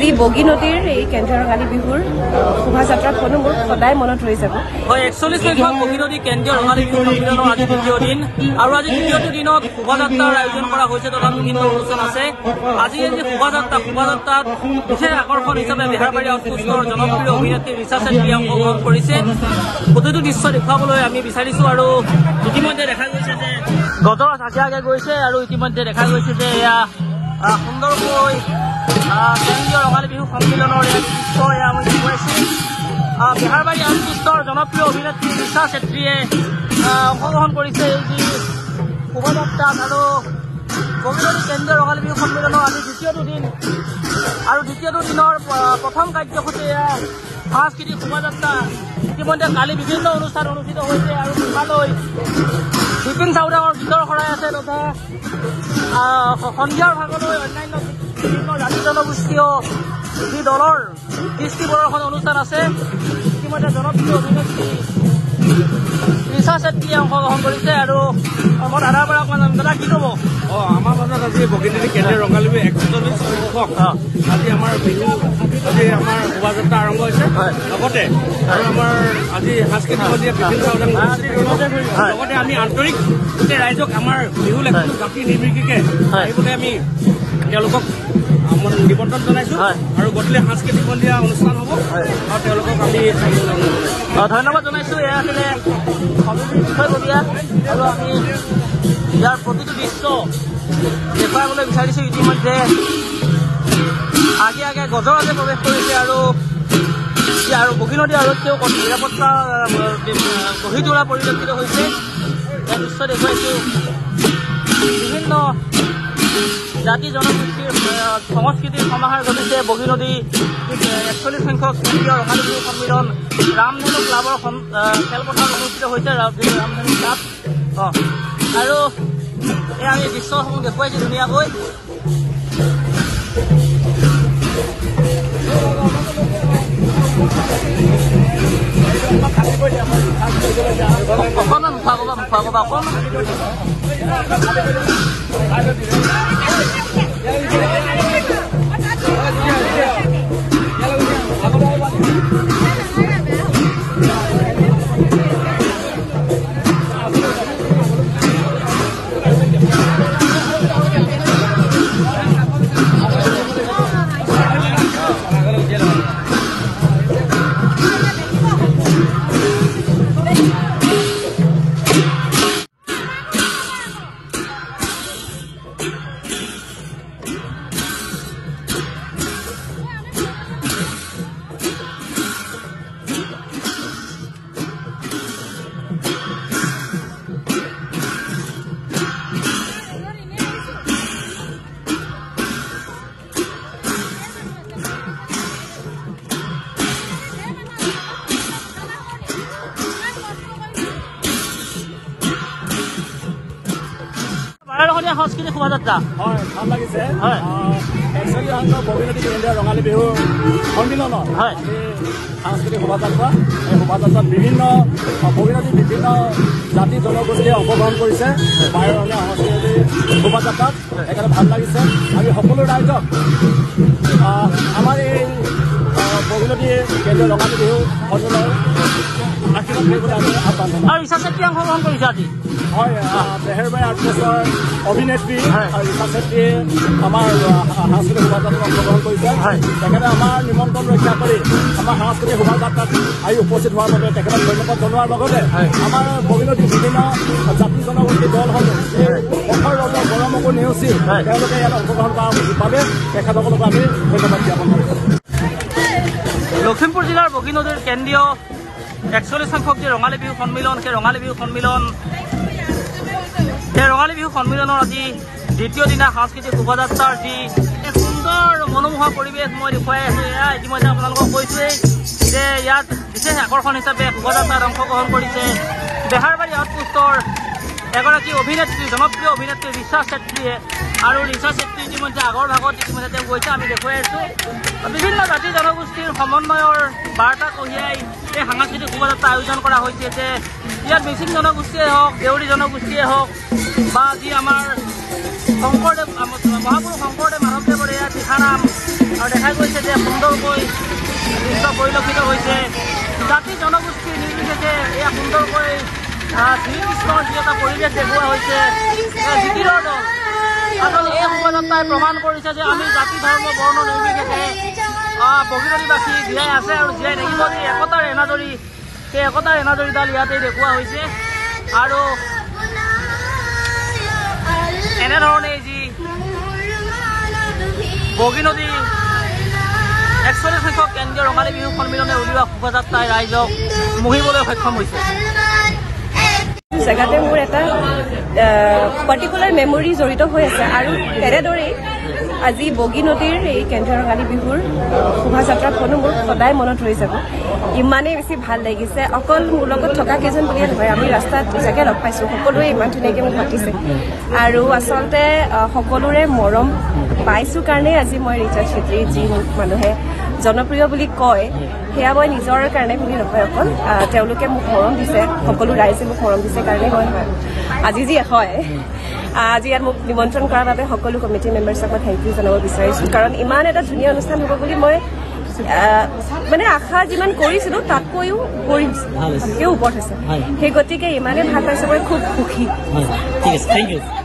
আজি বগী নদীৰ এই কেন্দ্ৰীয় ৰঙালী বিহুৰ শোভাযাত্ৰাখনো মোৰ সদায় মনত ৰৈ যাব। হয়, 41 সংখ্যক বগী নদী কেন্দ্ৰীয় ৰঙালী বিহু সন্মিলনৰ আজি দ্বিতীয় দিন আৰু আজি দ্বিতীয়টো দিনত শোভাযাত্ৰাৰ আয়োজন কৰা হৈছে তথা বিভিন্ন অনুষ্ঠান আছে। আজি যি শোভাযাত্ৰাত বিশেষ আকৰ্ষণ হিচাপে বেহাৰবাৰী আউটপোষ্টৰ জনপ্ৰিয় অভিনেত্ৰী ৰিচা চেত্ৰীয়ে অংশগ্ৰহণ কৰিছে। প্ৰতিটো দৃশ্য দেখুৱাবলৈ আমি বিচাৰিছো আৰু ইতিমধ্যে দেখা গৈছে যে গজৰ আগে গৈছে আৰু ইতিমধ্যে দেখা গৈছে যে এয়া সুন্দৰকৈ কেন্দ্ৰীয় ৰঙালী বিহু সন্মিলনৰ এক দৃশ্য এয়া আমি দেখুৱাইছো। বেহাৰবাৰী আউটপোষ্টৰ জনপ্ৰিয় অভিনেত্ৰী ৰিচা চেত্ৰীয়ে অংশগ্ৰহণ কৰিছে এই যি শোভাযাত্ৰাত আৰু বগীনদী কেন্দ্ৰীয় ৰঙালী বিহু সন্মিলনৰ আজি দ্বিতীয়টো দিন আৰু দ্বিতীয়টো দিনৰ প্ৰথম কাৰ্যসূচী এয়া সাংস্কৃতিক শোভাযাত্ৰা। ইতিমধ্যে কালি বিভিন্ন অনুষ্ঠান অনুষ্ঠিত হৈছে আৰু নিশালৈ বিপিন চাউদাঙৰ গীতৰ শৰাই আছে তথা সন্ধিয়াৰ ভাগলৈ অন্যান্য বিভিন্ন জাতি জনগোষ্ঠীয় যি দলৰ দৃষ্টি প্ৰদৰ্শন অনুষ্ঠান আছে। ইতিমধ্যে জনপ্ৰিয় অভিনেত্ৰী ৰিচা চেত্ৰীয়ে অংশগ্ৰহণ কৰিছে আৰু মই দাদাৰ পৰা অকণমান দাদা কি ক'ব? আমাৰ মাজত আজি বগীনদী কেন্দ্ৰীয় ৰঙালী বিহু 41 সংখ্যক আজি আমাৰ বিহু আজি আমাৰ শোভাযাত্ৰা আৰম্ভ হৈছে। লগতে আৰু আমাৰ আজি সাংস্কৃতিক মন্ত্ৰী বিভিন্ন লগতে আমি আন্তৰিক গোটেই ৰাইজক আমাৰ বিহু জাতি নিৰ্বিশেষে আহিবলৈ আমি তেওঁলোকক নিমন্ত্ৰণ জনাইছো আৰু গধূলি সাংস্কৃতিক সন্ধিয়া অনুষ্ঠান হ'ব আৰু তেওঁলোকক আমি ধন্যবাদ জনাইছো। এয়া আছিলে বিষয়ববীয়া আৰু আমি ইয়াৰ প্ৰতিটো দৃশ্য দেখুৱাবলৈ বিচাৰিছো। ইতিমধ্যে আগে আগে গজৰাজে প্ৰৱেশ কৰিছে আৰু বগীনদী আৰক্ষীয়েও নিৰাপত্তা গঢ়ি তোলা পৰিলক্ষিত হৈছে। ইয়াৰ দৃশ্য দেখুৱাইছো। বিভিন্ন জাতি জনগোষ্ঠীৰ সংস্কৃতিৰ সমাহাৰ ঘটিছে বগীনদী 41 সংখ্যক কেন্দ্ৰীয় ৰঙালী বিহু সন্মিলন ৰামধেনু ক্লাবৰ খেলপথাৰত অনুষ্ঠিত হৈছে। ৰামধেনু ক্লাব আৰু এই আমি দৃশ্যসমূহ দেখুৱাইছো ধুনীয়াকৈ। অকণমান মুখা কবা অকণমান সাংস্কৃতিক শোভাযাত্ৰা হয় ভাল লাগিছে। হয় 41 সংখ্যক বগীনদী কেন্দ্ৰীয় ৰঙালী বিহু সন্মিলনত সাংস্কৃতিক শোভাযাত্ৰা। এই শোভাযাত্ৰাত বিভিন্ন বগীনদীৰ বিভিন্ন জাতি জনগোষ্ঠীয়ে অংশগ্ৰহণ কৰিছে বাহিৰৰঙীয়া সাংস্কৃতিক শোভাযাত্ৰাত। সেইকাৰণে ভাল লাগিছে। আমি সকলো ৰাইজক আমাৰ এই বগীনদী কেন্দ্ৰীয় ৰঙালী বিহু সন্মিলনৰ আশীৰ্বাদ কৰিবলৈ আমি আহ্বান জনাওঁ। আৰু ৰিচা চেত্ৰীয়ে অংশগ্ৰহণ কৰিছে আজি। হয়, বেহাৰবাৰী আউটপোষ্টৰ অভিনেত্ৰী ৰিচা চেত্ৰীয়ে আমাৰ সাংস্কৃতিক শোভাযাত্ৰাত অংশগ্ৰহণ কৰিছে। তেখেতে আমাৰ নিমন্ত্ৰণ ৰক্ষা কৰি আমাৰ সাংস্কৃতিক শোভাযাত্ৰাত আহি উপস্থিত হোৱাৰ বাবে তেখেতক ধন্যবাদ জনোৱাৰ লগতে আমাৰ বগীনদীৰ বিভিন্ন জাতি জনগোষ্ঠীৰ দলসমূহ পথৰ ৰঙৰ গৰমকো নেওচি তেওঁলোকে ইয়াত অংশগ্ৰহণ কৰাৰ বাবে তেখেতসকলক আমি ধন্যবাদ জ্ঞাপন কৰিছোঁ। লখিমপুৰ জিলাৰ বগীনদীৰ কেন্দ্ৰীয় 41 সংখ্যক যি ৰঙালী বিহু সন্মিলন সেই ৰঙালী বিহু সন্মিলনৰ আজি দ্বিতীয় দিনা সাংস্কৃতিক শোভাযাত্ৰাৰ যি এক সুন্দৰ মনোমোহা পৰিৱেশ মই দেখুৱাই আছো। এয়া ইতিমধ্যে আপোনালোকক কৈছোৱেই যে ইয়াত বিশেষ আকৰ্ষণ হিচাপে শোভাযাত্ৰাত অংশগ্ৰহণ কৰিছে বেহাৰবাৰী আউটপোষ্টৰ এগৰাকী অভিনেত্ৰী জনপ্ৰিয় অভিনেত্ৰী ৰিচা চেত্ৰীয়ে আৰু ৰিচা চেত্ৰী ইতিমধ্যে আগৰ ভাগত ইতিমধ্যে তেওঁ গৈছে আমি দেখুৱাই আছো। বিভিন্ন জাতি জনগোষ্ঠীৰ সমন্বয়ৰ বাৰ্তা কঢ়িয়াই এই সাংস্কৃতিক শোভাযাত্ৰা আয়োজন কৰা হৈছে যে ইয়াত মিচিং জনগোষ্ঠীয়ে হওক দেউৰী জনগোষ্ঠীয়ে হওক বা যি আমাৰ শংকৰদেৱ মহাপুৰুষ শংকৰদেৱ মাধৱদেৱৰ এয়া দিহানাম আৰু দেখা গৈছে যে সুন্দৰকৈ দৃশ্য পৰিলক্ষিত হৈছে জাতি জনগোষ্ঠী নিৰ্বিশেষে এয়া সুন্দৰকৈ শ্ৰীকৃষ্ণৰ যি এটা পৰিৱেশ দেখুওৱা হৈছে জিকিৰৰ দল আচলতে এই শোভাযাত্ৰাই প্ৰমাণ কৰিছে যে আমি জাতি ধৰ্ম বৰ্ণ নিৰ্বিশেষে বগীনদীবাসী জীয়াই আছে আৰু জীয়াই থাকিব যে একতাৰ এনাজৰী সেই একতাৰ এনাজৰীডাল ইয়াতে দেখুওৱা হৈছে আৰু এনেধৰণে যি বগীনদী 41 সংখ্যক কেন্দ্ৰীয় ৰঙালী বিহু সন্মিলনে উলিওৱা শোভাযাত্ৰাই ৰাইজক মুহিবলৈ সক্ষম হৈছে জেগাতে মোৰ এটা পাৰ্টিকুলাৰ মেমৰি জড়িত হৈ আছে আৰু তেনেদৰেই আজি বগীনদীৰ এই কেন্দ্ৰীয় ৰঙালী বিহুৰ শোভাযাত্ৰাখনো মোৰ সদায় মনত ৰৈ যাব ইমানেই বেছি ভাল লাগিছে অকল মোৰ লগত থকা কেইজন বুলিয়ে নহয় আমি ৰাস্তাত যাকে লগ পাইছোঁ সকলোৱে ইমান ধুনীয়াকৈ মোক মাতিছে আৰু আচলতে সকলোৰে মৰম পাইছোঁ কাৰণেই আজি মই ৰীতা চেত্ৰী যি মোক মানুহে জনপ্ৰিয় বুলি কয় সেয়া মই নিজৰ কাৰণে বুলি নকয় অকল তেওঁলোকে মোক মৰম দিছে সকলো ৰাইজে মোক মৰম দিছে কাৰণেই মই আজি যি হয় আজি ইয়াত মোক নিমন্ত্ৰণ কৰাৰ বাবে সকলো কমিটি মেম্বাৰ্ছক মই থেংক ইউ জনাব বিচাৰিছোঁ কাৰণ ইমান এটা ধুনীয়া অনুষ্ঠান হ'ব বুলি মই মানে আশা যিমান কৰিছিলোঁ তাতকৈও ওপৰত হৈছে সেই গতিকে ইমানেই ভাল পাইছোঁ মই খুব সুখী ঠিক আছে থেংক ইউ